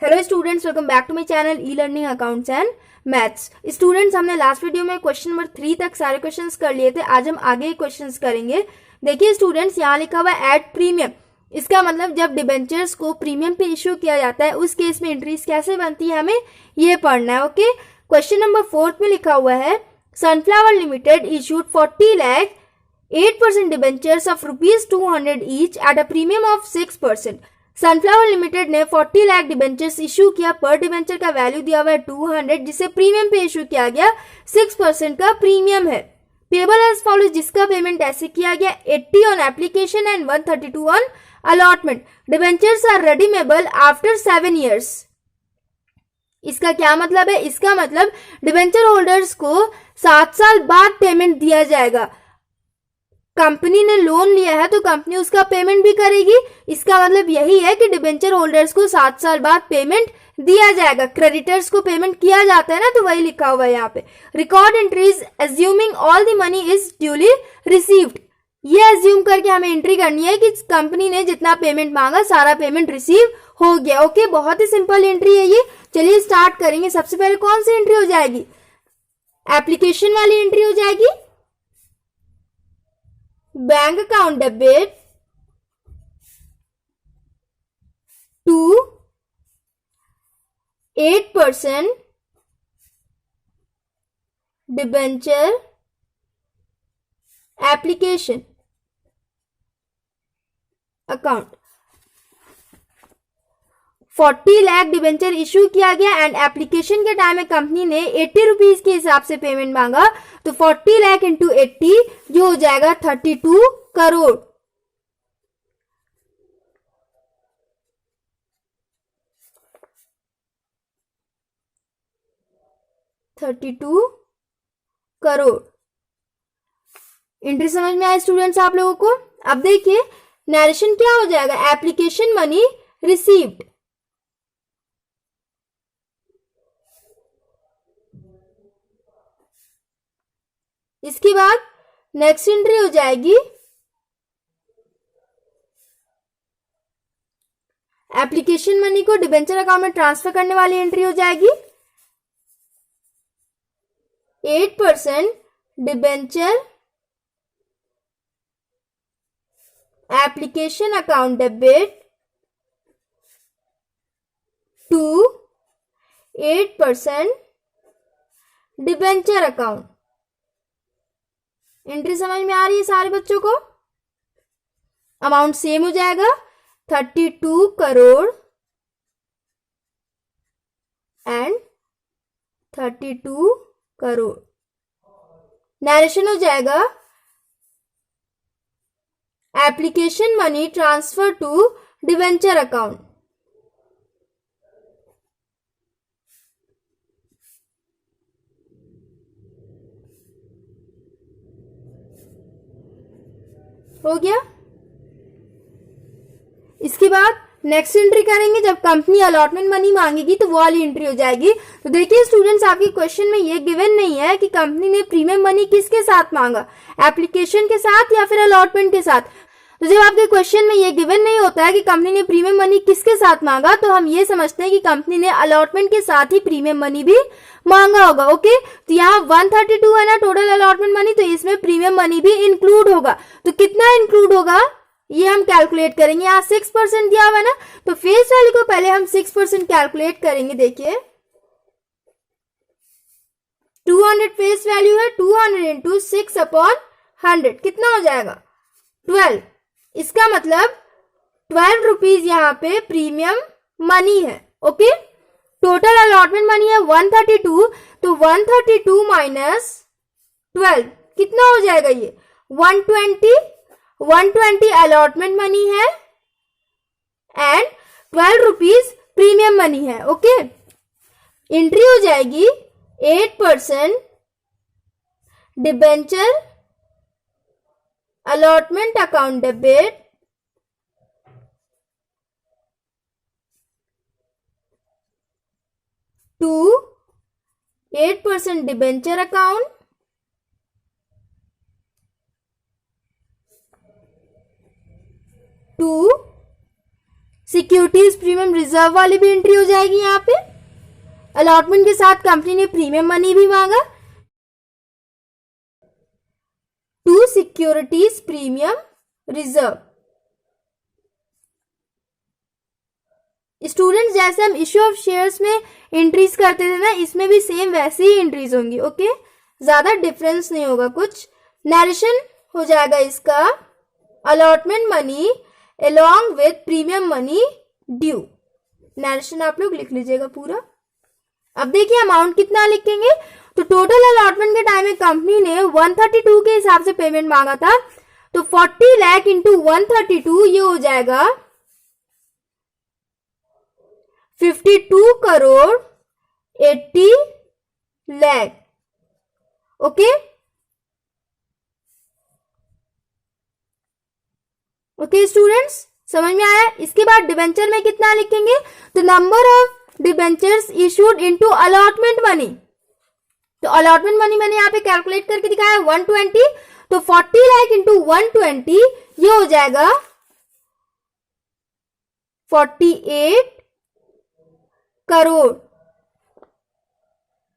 Hello students, welcome back to my channel e learning accounts and maths. Students, हमने last video में question number 3 तक सारे questions कर लिए थे। आज हम आगे क्वेश्चंस करेंगे। देखिए स्टूडेंट्स, यहाँ लिखा हुआ है एट प्रीमियम। इसका मतलब जब डिबेंचर्स को प्रीमियम पे इश्यू किया जाता है उस केस में एंट्रीज कैसे बनती है, हमें ये पढ़ना है। ओके, क्वेश्चन नंबर 4 में लिखा हुआ है sunflower limited issued 40 lakh 8% debentures of ₹200 each at a premium of 6%। Sunflower limited ने 40 लाख डिबेंचर्स इशू किया। पर डिबेंचर का वैल्यू दिया हुआ है 200, जिसे प्रीमियम पे इशू किया गया 6% का प्रीमियम है। पेबल एज फॉलोज, जिसका पेमेंट ऐसे किया गया 80 on application and 132 on allotment. Debentures are redeemable after 7 years. इसका क्या मतलब है? इसका मतलब डिबेंचर होल्डर्स को 7 साल बाद पेमेंट दिया जाएगा। कंपनी ने लोन लिया है तो कंपनी उसका पेमेंट भी करेगी। इसका मतलब यही है कि डिबेंचर होल्डर्स को 7 साल बाद पेमेंट दिया जाएगा। क्रेडिटर्स को पेमेंट किया जाता है ना, तो वही लिखा हुआ है यहाँ पे। Record entries assuming all the money is duly received. ये एज्यूम करके हमें एंट्री करनी है कि कंपनी ने जितना पेमेंट मांगा सारा पेमेंट रिसीव हो गया। ओके, बहुत ही सिंपल एंट्री है ये। चलिए स्टार्ट करेंगे। सबसे पहले कौन सी एंट्री हो जाएगी? एप्लीकेशन वाली एंट्री हो जाएगी। Bank account debit to 8% debenture application account. 40 lakh debenture issue किया गया एंड एप्लीकेशन के टाइम में कंपनी ने 80 रुपीज के हिसाब से पेमेंट मांगा, तो 40 लाख इंटू 80 जो हो जाएगा 32 करोड़। एंट्री समझ में आए स्टूडेंट्स आप लोगों को? अब देखिए नरेशन क्या हो जाएगा? Application money received. इसके बाद नेक्स्ट एंट्री हो जाएगी एप्लीकेशन मनी को डिबेंचर अकाउंट में ट्रांसफर करने वाली एंट्री हो जाएगी 8% debenture application account debit to 8% debenture account. Entry समझ में आ रही है सारे बच्चों को? अमाउंट सेम हो जाएगा 32 करोड़ एंड 32 करोड़। नरेशन हो जाएगा application money transfer to debenture account. हो गया। इसके बाद नेक्स्ट एंट्री करेंगे जब कंपनी अलॉटमेंट मनी मांगेगी, तो वो वाली एंट्री हो जाएगी। तो देखिए स्टूडेंट्स, आपके क्वेश्चन में ये गिवन नहीं है कि कंपनी ने प्रीमियम मनी किसके साथ मांगा, एप्लीकेशन के साथ या फिर अलॉटमेंट के साथ। तो जब आपके क्वेश्चन में ये गिवन नहीं होता है कि कंपनी ने प्रीमियम मनी किसके साथ मांगा, तो हम ये समझते हैं कि कंपनी ने अलॉटमेंट के साथ ही प्रीमियम मनी भी मांगा होगा। ओके, तो यहाँ 132 है ना टोटल अलॉटमेंट मनी, तो इसमें प्रीमियम मनी भी इंक्लूड होगा। तो कितना इंक्लूड होगा ये हम कैलकुलेट करेंगे। यहाँ 6% दिया हुआ है ना, तो फेस वैल्यू को पहले हम 6% कैलकुलेट करेंगे। देखिए 200 फेस वैल्यू है, 200 इंटू 6/100 कितना हो जाएगा? 12। इसका मतलब 12 रुपीज यहाँ पे प्रीमियम मनी है। ओके, टोटल अलॉटमेंट मनी है 132, तो 132 माइनस 12 कितना हो जाएगा? ये 120 अलॉटमेंट मनी है एंड 12 रुपीज प्रीमियम मनी है। ओके, एंट्री हो जाएगी 8% debenture allotment account debit to 8% debenture account to securities premium reserve वाली भी एंट्री हो जाएगी यहाँ पे। अलॉटमेंट के साथ कंपनी ने प्रीमियम मनी भी मांगा। To securities premium reserve. Students जैसे हम इश्यू ऑफ शेयर्स में एंट्रीज करते थे ना, इसमें भी सेम वैसे ही एंट्रीज होंगी। ओके, ज्यादा डिफरेंस नहीं होगा कुछ। नरेशन हो जाएगा इसका allotment money along with premium money due. Narration आप लोग लिख लीजिएगा पूरा। अब देखिए अमाउंट कितना लिखेंगे। तो टोटल अलॉटमेंट के टाइम में कंपनी ने 132 के हिसाब से पेमेंट मांगा था, तो 40 लाख इंटू 132 ये हो जाएगा 52 crore 80 lakh. Okay okay students, समझ में आया। इसके बाद डिबेंचर में कितना लिखेंगे, तो number of debentures issued into allotment money. तो अलॉटमेंट मनी मैंने यहाँ पे कैलकुलेट करके दिखाया 120, तो 40 लाख इंटू 120 ये हो जाएगा 48 करोड़।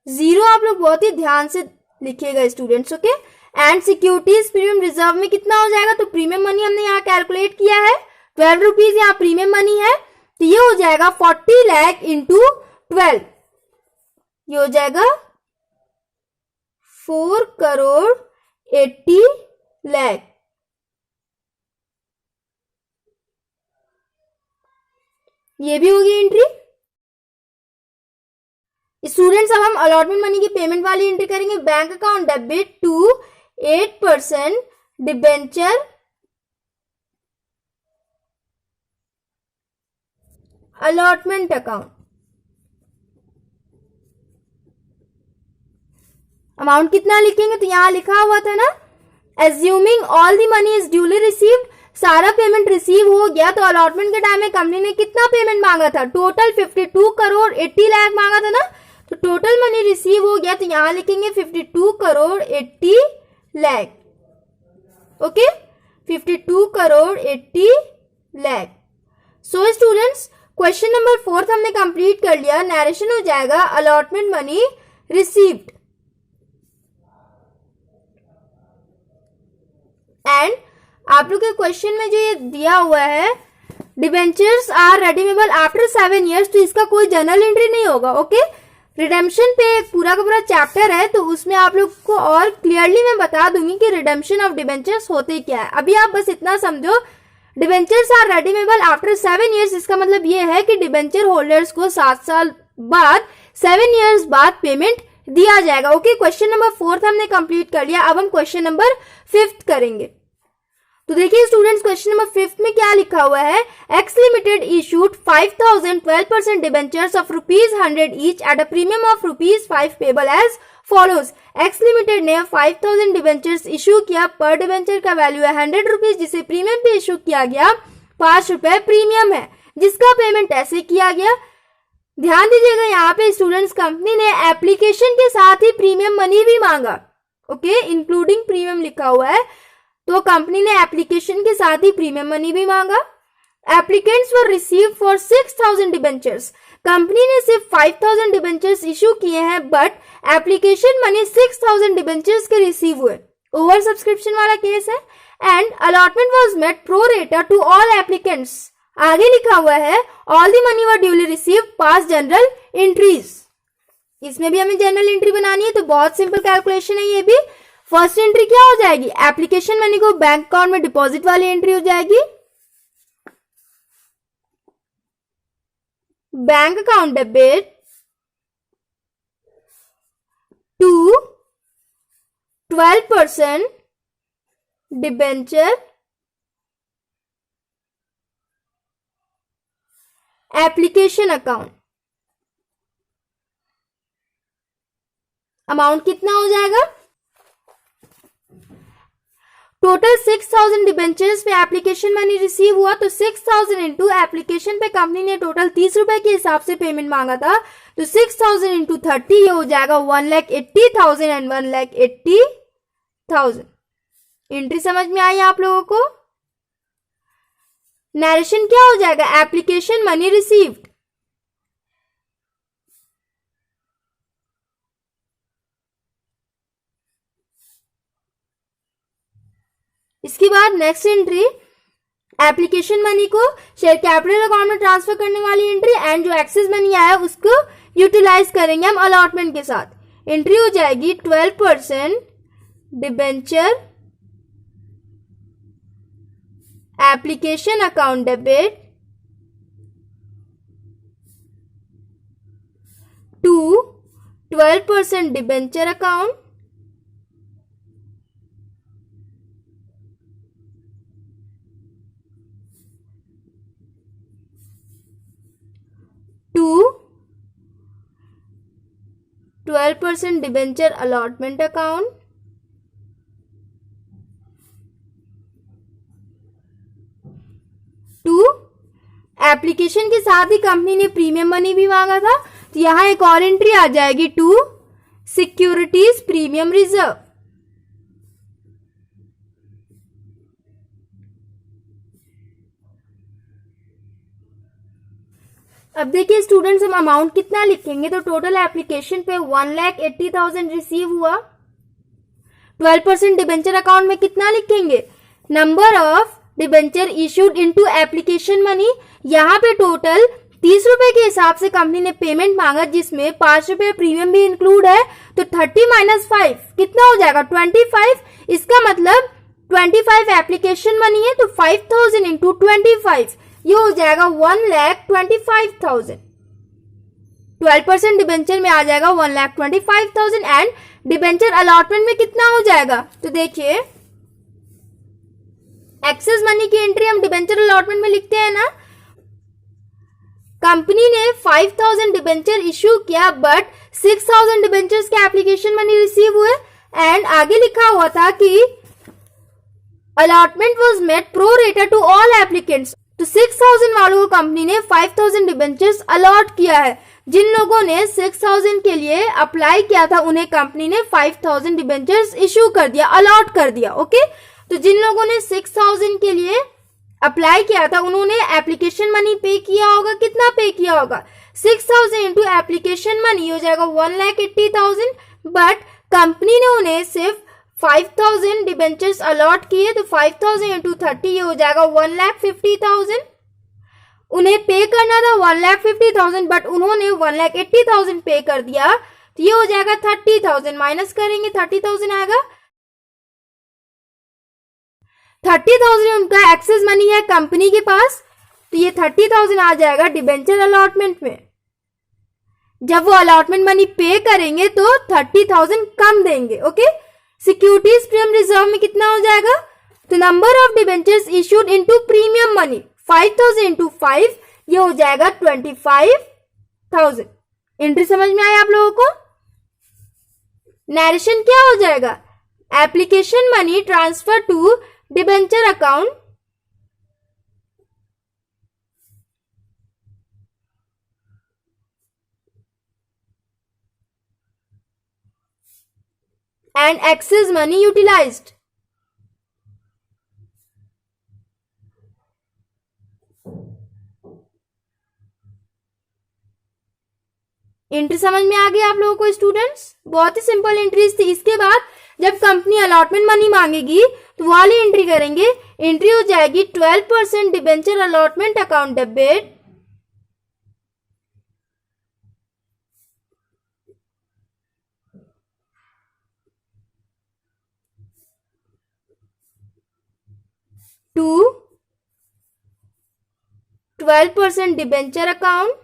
जीरो आप लोग बहुत ही ध्यान से लिखिएगा students. Okay, and securities premium reserve में कितना हो जाएगा, तो प्रीमियम मनी हमने यहाँ कैलकुलेट किया है 12 रुपीज, यहाँ प्रीमियम मनी है, तो ये हो जाएगा 40 लाख इंटू 12, ये हो जाएगा 4 करोड़ 80 लाख। ये भी होगी एंट्री। स्टूडेंट्स अब हम अलॉटमेंट मनी की पेमेंट वाली एंट्री करेंगे। Bank account debit to 8% debenture allotment account. Amount कितना लिखेंगे, तो यहां लिखा हुआ था ना, assuming all the money is duly received, सारा पेमेंट रिसीव हो गया। तो अलॉटमेंट के टाइम में कंपनी ने कितना पेमेंट मांगा था, टोटल 52 करोड़ 80 लाख मांगा था ना, तो टोटल मनी रिसीव हो गया, तो यहां लिखेंगे 52 crore 80 lakh. Okay, 52 crore 80 lakh. So students question number 4 हमने कंप्लीट कर लिया। नरेशन हो जाएगा अलॉटमेंट मनी रिसीव्ड एंड आप लोग के क्वेश्चन में जो ये दिया हुआ है debentures are redeemable after 7 years, तो इसका कोई जर्नल एंट्री नहीं होगा। ओके, रिडेम्पशन पे पूरा का पूरा चैप्टर है, तो उसमें आप लोग को और क्लियरली मैं बता दूंगी कि रिडेम्पशन ऑफ डिबेंचर्स होते क्या है। अभी आप बस इतना समझो, debentures are redeemable after 7 years, इसका मतलब ये है कि डिबेंचर होल्डर्स को 7 साल बाद 7 years बाद पेमेंट दिया जाएगा। ओके, क्वेश्चन नंबर 4 हमने कंप्लीट कर लिया। अब हम क्वेश्चन नंबर 5 करेंगे। तो देखिए स्टूडेंट्स क्वेश्चन नंबर 5 में क्या लिखा हुआ है, X limited issued 5000 12% debentures of ₹100 each at a premium of ₹5 payable as follows. X limited ने 5000 डिबेंचर्स इशू किया, पर डिबेंचर का वैल्यू है 100 रुपीज, जिसे प्रीमियम पे इशू किया गया 5 रुपए प्रीमियम है, जिसका पेमेंट ऐसे किया गया। ध्यान दीजिएगा यहाँ पे स्टूडेंट्स कंपनी ने एप्लीकेशन के साथ ही प्रीमियम मनी भी मांगा। ओके, इंक्लूडिंग प्रीमियम लिखा हुआ है, तो कंपनी ने एप्लीकेशन के साथ ही प्रीमियम मनी भी मांगा। Applicants were receive for 6000 debentures, company ने सिर्फ 5000 डिबेंचर्स इशू किए हैं, बट एप्लीकेशन मनी 6000 डिबेंचर्स के रिसीव हुए। ओवर सब्सक्रिप्शन वाला केस है and allotment was made pro rata to all applicants. आगे लिखा हुआ है all the money were duly receive, pass journal entries. इसमें भी हमें जनरल एंट्री बनानी है, तो बहुत सिंपल कैलकुलेशन है ये भी। फर्स्ट एंट्री क्या हो जाएगी, एप्लीकेशन मनी को बैंक अकाउंट में डिपॉजिट वाली एंट्री हो जाएगी। Bank account debit to 12% debenture application account. Amount कितना हो जाएगा, टोटल 6000 डिबेंचर्स पे एप्लीकेशन मनी रिसीव हुआ, तो 6000 इंटू एप्लीकेशन पे कंपनी ने टोटल 30 रुपए के हिसाब से पेमेंट मांगा था, तो 6000 इंटू 30 ये हो जाएगा 1,80,000 एंड 1,80,000। एंट्री समझ में आई आप लोगों को। नरेशन क्या हो जाएगा? Application money received. इसके बाद नेक्स्ट एंट्री, एप्लीकेशन मनी को शेयर कैपिटल अकाउंट में ट्रांसफर करने वाली एंट्री, एंड जो एक्सेस मनी आया उसको यूटिलाइज करेंगे हम अलॉटमेंट के साथ। एंट्री हो जाएगी 12% debenture application account debit to 12% debenture account to 12% debenture allotment account to application के साथ ही कंपनी ने प्रीमियम मनी भी मांगा था, तो यहां एक और एंट्री आ जाएगी टू सिक्योरिटीज प्रीमियम रिजर्व। अब देखिए स्टूडेंट्स, हम अमाउंट कितना लिखेंगे, तो टोटल एप्लीकेशन पे 1,80,000 रिसीव हुआ। 12% डिबेंचर अकाउंट में कितना लिखेंगे? Number of debenture issued into application money. यहाँ पे टोटल 30 रुपए के हिसाब से कंपनी ने पेमेंट मांगा, जिसमें 5 रुपए प्रीमियम भी इंक्लूड है, तो 30 माइनस 5 कितना हो जाएगा? 25। इसका मतलब 25 एप्लीकेशन मनी है, तो 5,000 इंटू 25 ये हो जाएगा 1,25,000। 12% डिबेंचर में आ जाएगा 1,25,000 एंड डिबेंचर अलॉटमेंट में कितना हो जाएगा? तो देखिए एक्सेस मनी की एंट्री हम डिबेंचर अलॉटमेंट में लिखते हैं ना। कंपनी ने 5,000 डिबेंचर इश्यू किया, बट 6,000 डिबेंचर्स के एप्लीकेशन मनी रिसीव हुए, एंड आगे लिखा हुआ था कि allotment was made pro rata to all applicants. तो 6,000 वालों को कंपनी ने 5,000 डिबेंचर्स अलॉट किया है। जिन लोगों ने 6,000 के लिए अप्लाई किया था उन्हें कंपनी ने 5,000 डिबेंचर्स इश्यू कर दिया, अलॉट कर दिया। ओके, तो जिन लोगों ने 6,000 के लिए अप्लाई किया था उन्होंने एप्लीकेशन मनी पे किया होगा। कितना पे किया होगा? 6,000 इंटू एप्लीकेशन मनी हो जाएगा 1,80,000, बट कंपनी ने उन्हें सिर्फ 5,000 डिबेंचर्स अलॉट किए, तो 5,000 इंटू 30 ये हो जाएगा 1,50,000। उन्हें पे करना था 1,50,000, बट उन्होंने 1,80,000 पे कर दिया, तो ये हो जाएगा 30,000। माइनस करेंगे 30,000 आएगा। 30,000 उनका एक्सेस मनी है कंपनी के पास, तो ये 30,000 आ जाएगा डिबेंचर अलॉटमेंट में। जब वो अलॉटमेंट मनी पे करेंगे तो 30,000 कम देंगे। ओके, सिक्योरिटीज प्रीमियम रिजर्व में कितना हो जाएगा? तो number of debentures issued into premium money 5,000 into 5 ये हो जाएगा 25,000। एंट्री समझ में आया आप लोगों को? नरेशन क्या हो जाएगा? Application money transfer to debenture account and excess money utilized। Entry समझ में आ गई आप लोगों को स्टूडेंट्स? बहुत ही सिंपल एंट्रीज थी। इसके बाद जब कंपनी अलॉटमेंट मनी मांगेगी तो वाली एंट्री करेंगे। एंट्री हो जाएगी 12% debenture allotment account debit to 12% debenture account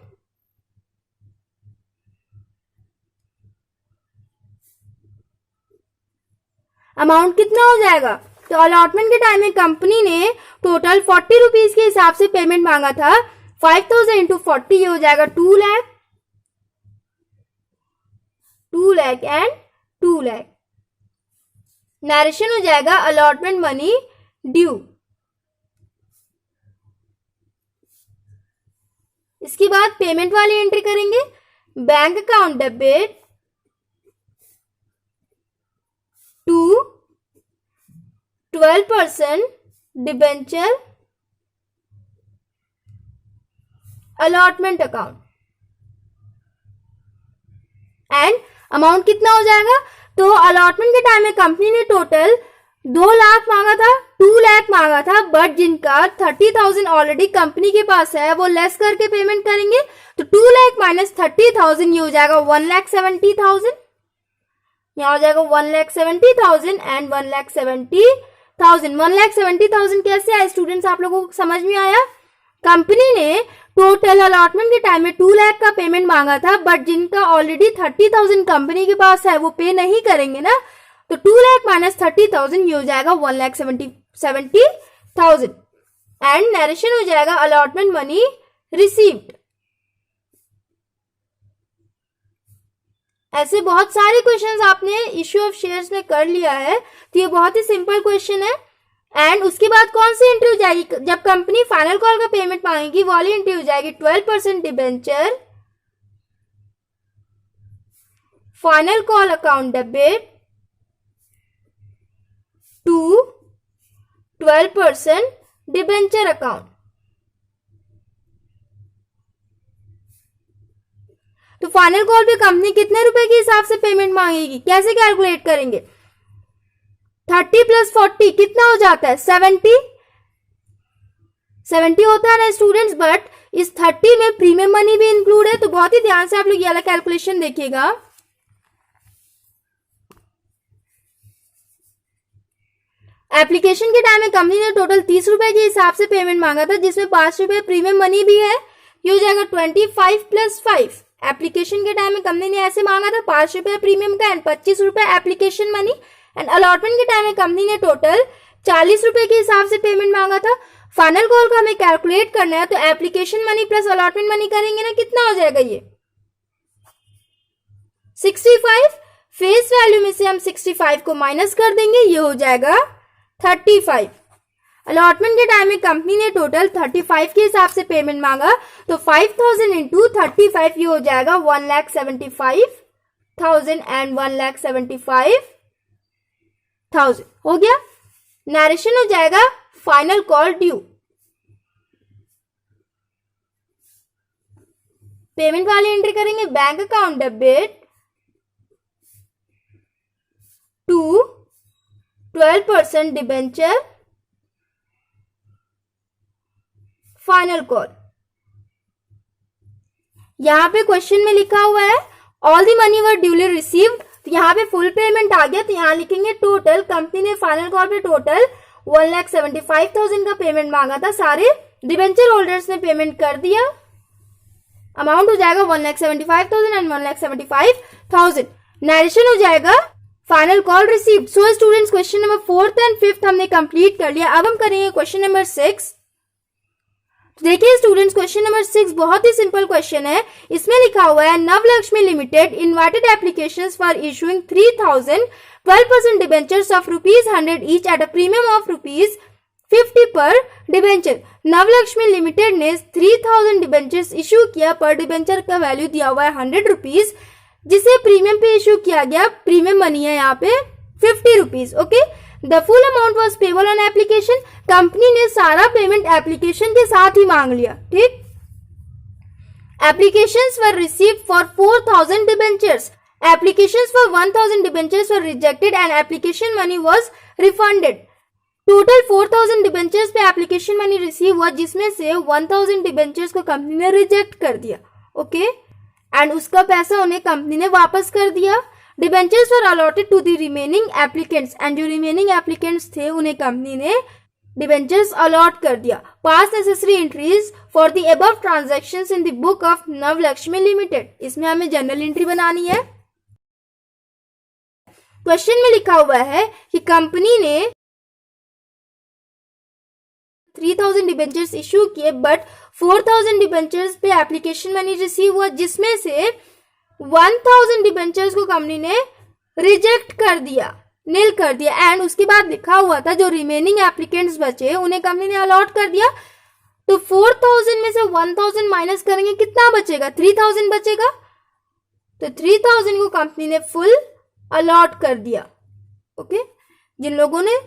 amount कितना हो जाएगा? तो अलॉटमेंट के टाइम में कंपनी ने टोटल 40 रुपीज के हिसाब से पेमेंट मांगा था। 5,000 इंटू 40 ये हो जाएगा 2 लाख, 2 लाख एंड 2 लाख। नरेशन हो जाएगा अलॉटमेंट मनी ड्यू। इसके बाद पेमेंट वाली एंट्री करेंगे। Bank account debit to 12% debenture allotment account. And amount कितना हो जाएगा, तो अलॉटमेंट के टाइम में कंपनी ने टोटल 2 लाख मांगा था, 2 लाख मांगा था, बट जिनका 30,000 ऑलरेडी कंपनी के पास है वो लेस करके पेमेंट करेंगे, तो 2 लाख माइनस 30,000 ये हो जाएगा 1,70,000। यहाँ हो जाएगा 1,70,000 एंड 1,70,000। 1,70,000 कैसे आए स्टूडेंट्स, आप लोगों को समझ में आया? कंपनी ने टोटल अलॉटमेंट के टाइम में 2 लाख का पेमेंट मांगा था, बट जिनका ऑलरेडी 30,000 कंपनी के पास है वो पे नहीं करेंगे ना, तो 2 लाख माइनस 30,000 ये हो जाएगा 1,70,000 एंड नरेशन हो जाएगा अलॉटमेंट मनी रिसीव्ड। ऐसे बहुत सारे क्वेश्चंस आपने इश्यू ऑफ शेयर्स में कर लिया है, तो ये बहुत ही सिंपल क्वेश्चन है। एंड उसके बाद कौन सी एंट्री हो जाएगी, जब कंपनी फाइनल कॉल का पेमेंट मांगेगी वाली एंट्री हो जाएगी 12% debenture final call account debit to 12% debenture account. तो फाइनल कॉल पे कंपनी कितने रुपए के हिसाब से पेमेंट मांगेगी, कैसे कैलकुलेट करेंगे? 30 प्लस 40 कितना हो जाता है, 70 होता है ना स्टूडेंट्स, बट इस 30 में प्रीमियम मनी भी इंक्लूड है, तो बहुत ही ध्यान से आप लोग ये वाला कैलकुलेशन देखिएगा। एप्लीकेशन के टाइम में कंपनी ने टोटल 30 रुपए के हिसाब से पेमेंट मांगा था, जिसमें 5 रुपए प्रीमियम मनी भी है, ये हो जाएगा 25 प्लस 5। एप्लीकेशन के टाइम में कंपनी ने ऐसे मांगा था 5 रुपए प्रीमियम का एंड 25 रुपए एप्लीकेशन मनी। एंड अलॉटमेंट के टाइम में कंपनी ने टोटल 40 रुपए के हिसाब से पेमेंट मांगा था। फाइनल कॉल का हमें कैलकुलेट करना है, तो application money plus allotment money करेंगे ना, कितना हो जाएगा ये 65। फेस वैल्यू में से हम 65 को माइनस कर देंगे, ये हो जाएगा 35। अलॉटमेंट के टाइम में कंपनी ने टोटल 35 के हिसाब से पेमेंट मांगा, तो 5,000 इंटू 35 ये हो जाएगा 1,75,000 एंड 1,75,000 हो गया। नरेशन हो जाएगा फाइनल कॉल ड्यू। पेमेंट वाली एंट्री करेंगे bank account debit to 12% debenture final call. यहां पे क्वेश्चन में लिखा हुआ है all the money were duly received, तो यहाँ पे फुल पेमेंट आ गया, तो यहाँ लिखेंगे टोटल कंपनी ने फाइनल कॉल पे टोटल 1,75,000 का पेमेंट मांगा था, सारे डिबेंचर होल्डर्स ने पेमेंट कर दिया, अमाउंट हो जाएगा 1,75,000 एंड 1,75,000। नरेशन हो जाएगा final call received. So students question number 4th and 5th हमने कंप्लीट कर लिया। अब हम करेंगे क्वेश्चन नंबर 6। देखिए स्टूडेंट्स क्वेश्चन नंबर 6 बहुत ही सिंपल क्वेश्चन है। इसमें लिखा हुआ है Navlakshmi limited invited applications for issuing 3,000 12% debentures of ₹100 each at a premium of ₹50 per debenture. नवलक्ष्मी limited ने 3,000 डिबेंचर्स इशू किया, पर डिबेंचर का वैल्यू दिया हुआ है ₹100, जिसे प्रीमियम पे इशू किया गया, प्रीमियम मनी है यहाँ पे ₹50। Okay, the full amount was payable on application. Company ने सारा पेमेंट एप्लीकेशन के साथ ही मांग लिया, ठीक। Applications were received for 4,000 debentures. Applications for 1,000 debentures were rejected and application money was refunded. Total 4,000 debentures पे एप्लीकेशन मनी रिसीव हुआ, जिसमें से 1,000 डिबेंचर्स को कंपनी ने रिजेक्ट कर दिया, ओके, एंड उसका पैसा उन्हें कंपनी ने वापस कर दिया। Debentures were allotted to the remaining applicants, and जो रिमेनिंग एप्लीकेंट्स थे उन्हें कंपनी ने डिबेंचर्स अलॉट कर दिया। Pass necessary entries for the above transactions in the book of Navlakshmi limited. इसमें हमें जनरल एंट्री बनानी है। क्वेश्चन में लिखा हुआ है कि कंपनी ने 3,000 डिबेंचर्स इश्यू किए, बट 4,000 डिबेंचर्स पे एप्लीकेशन मनी रिसीव हुआ, जिसमें से 1,000 डिबेंचर्स को कंपनी ने रिजेक्ट कर दिया, नील कर दिया, एंड उसके बाद लिखा हुआ था जो रिमेनिंग एप्लीकेंट्स बचे उन्हें कंपनी ने अलॉट कर दिया। तो 4,000 में से 1,000 माइनस करेंगे, कितना बचेगा, 3,000 बचेगा। तो 3,000 को कंपनी ने फुल अलॉट कर दिया, ओके। जिन लोगों ने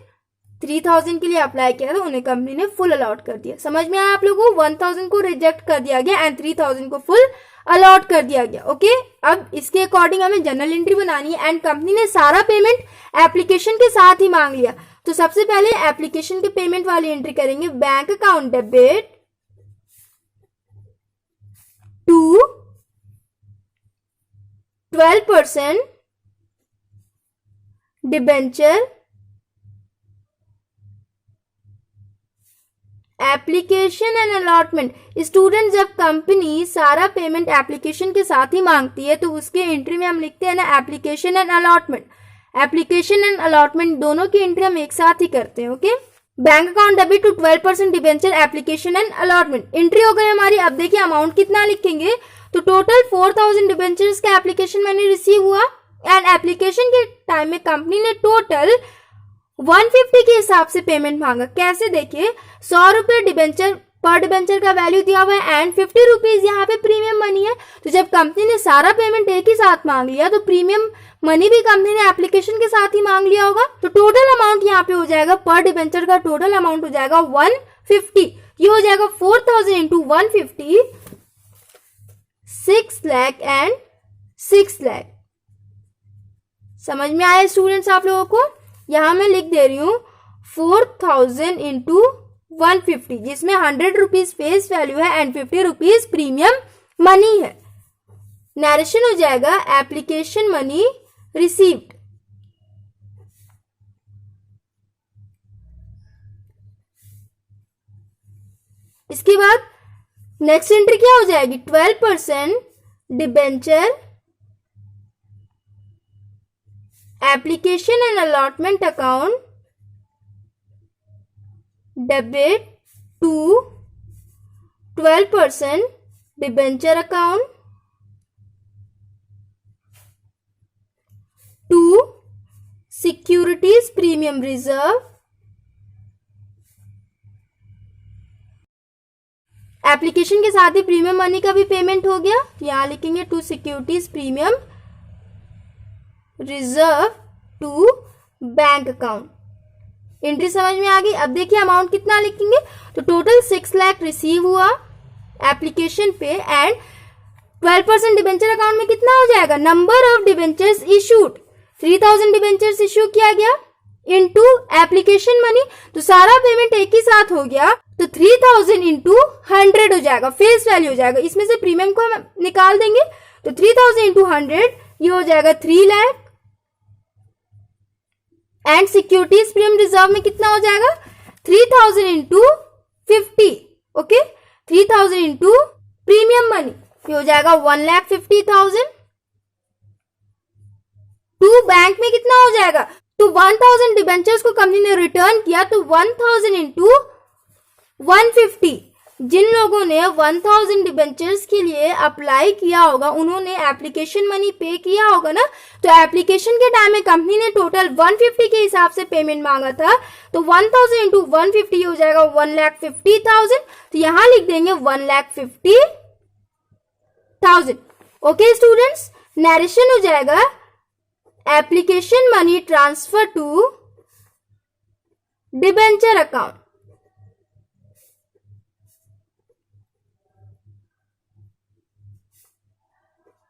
3000 के लिए अप्लाई किया था उन्हें कंपनी ने फुल अलॉट कर दिया। समझ में आया आप लोगों को? 1000 को रिजेक्ट कर दिया गया एंड 3000 को फुल अलॉट कर दिया गया। ओके, अब इसके अकॉर्डिंग हमें जर्नल एंट्री बनानी है एंड कंपनी ने सारा पेमेंट एप्लीकेशन के साथ ही मांग लिया। तो सबसे पहले एप्लीकेशन के पेमेंट वाली एंट्री करेंगे, bank account debit to 12% debenture application and allotment. Student, जब कंपनी सारा पेमेंट एप्लीकेशन के साथ ही मांगती है तो उसके एंट्री में हम लिखते हैं ना application and allotment. Application and allotment दोनों की एंट्री हम एक साथ ही करते हैं। Okay, bank account debit to 12% debenture application and allotment entry हो गई हमारी। अब देखिए अमाउंट कितना लिखेंगे, तो टोटल 4000 डिबेंचर्स का एप्लीकेशन मैंने रिसीव हुआ एंड एप्लीकेशन के टाइम में कंपनी ने टोटल 150 के हिसाब से पेमेंट मांगा। कैसे, देखिए 100 रुपए डिबेंचर पर डिबेंचर का वैल्यू दिया हुआ है एंड 50 रुपीज यहाँ पे प्रीमियम मनी है। तो जब कंपनी ने सारा पेमेंट एक ही साथ मांग लिया तो प्रीमियम मनी भी कंपनी ने एप्लीकेशन के साथ ही मांग लिया होगा। तो टोटल अमाउंट यहाँ पे हो जाएगा, पर डिबेंचर का टोटल अमाउंट हो जाएगा 150। ये हो जाएगा 4000 इंटू 150, 6 लाख एंड 6 लाख। समझ में आया स्टूडेंट्स आप लोगों को? यहां मैं लिख दे रही हूं 4000 इंटू 150, जिसमें 100 रुपीज फेस वैल्यू है एंड 50 रुपीज प्रीमियम मनी है। नरेशन हो जाएगा एप्लीकेशन मनी रिसीव्ड। इसके बाद नेक्स्ट एंट्री क्या हो जाएगी, 12% debenture application and allotment account debit to 12% debenture account to securities premium reserve application के साथ ही प्रीमियम मनी का भी पेमेंट हो गया। यहां लिखेंगे to securities premium reserve to bank account. Entry समझ में आ गई? अब देखिए अमाउंट कितना लिखेंगे, तो टोटल 6 लाख रिसीव हुआ एप्लीकेशन पे एंड 12% डिबेंचर अकाउंट में कितना हो जाएगा, number of debentures issued 3000 debentures issue किया गया इनटू एप्लीकेशन मनी। तो सारा पेमेंट एक ही साथ हो गया, तो 3000 इंटू 100 हो जाएगा, फेस वैल्यू हो जाएगा। इसमें से प्रीमियम को हम निकाल देंगे, तो 3000 इंटू 100 ये हो जाएगा 3 lakh and securities premium reserve में कितना हो जाएगा 3000 into 50। Okay, 3000 into premium money ये हो जाएगा 1,50,000। टू बैंक में कितना हो जाएगा, तो 1000 डिबेंचर्स को कंपनी ने रिटर्न किया, तो 1000 इंटू 150। जिन लोगों ने 1000 डिबेंचर्स के लिए अप्लाई किया होगा उन्होंने एप्लीकेशन मनी पे किया होगा ना, तो एप्लीकेशन के टाइम में कंपनी ने टोटल 150 के हिसाब से पेमेंट मांगा था, तो 1000 इंटू 150 हो जाएगा 1,50,000। तो यहां लिख देंगे 1,50,000। ओके स्टूडेंट्स, नरेशन हो जाएगा application money transfer to debenture account.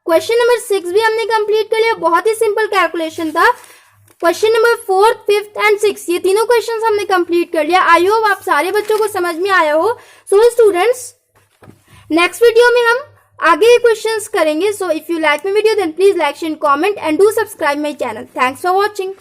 Question number 6 भी हमने कंप्लीट कर लिया, बहुत ही सिंपल कैलकुलेशन था। क्वेश्चन नंबर 4, 5 एंड 6 ये तीनों क्वेश्चंस हमने कंप्लीट कर लिया। आई होप आप सारे बच्चों को समझ में आया हो। सो स्टूडेंट्स, नेक्स्ट वीडियो में हम आगे क्वेश्चंस करेंगे। So if you like my video then please like, share, comment and do subscribe my channel. Thanks for watching.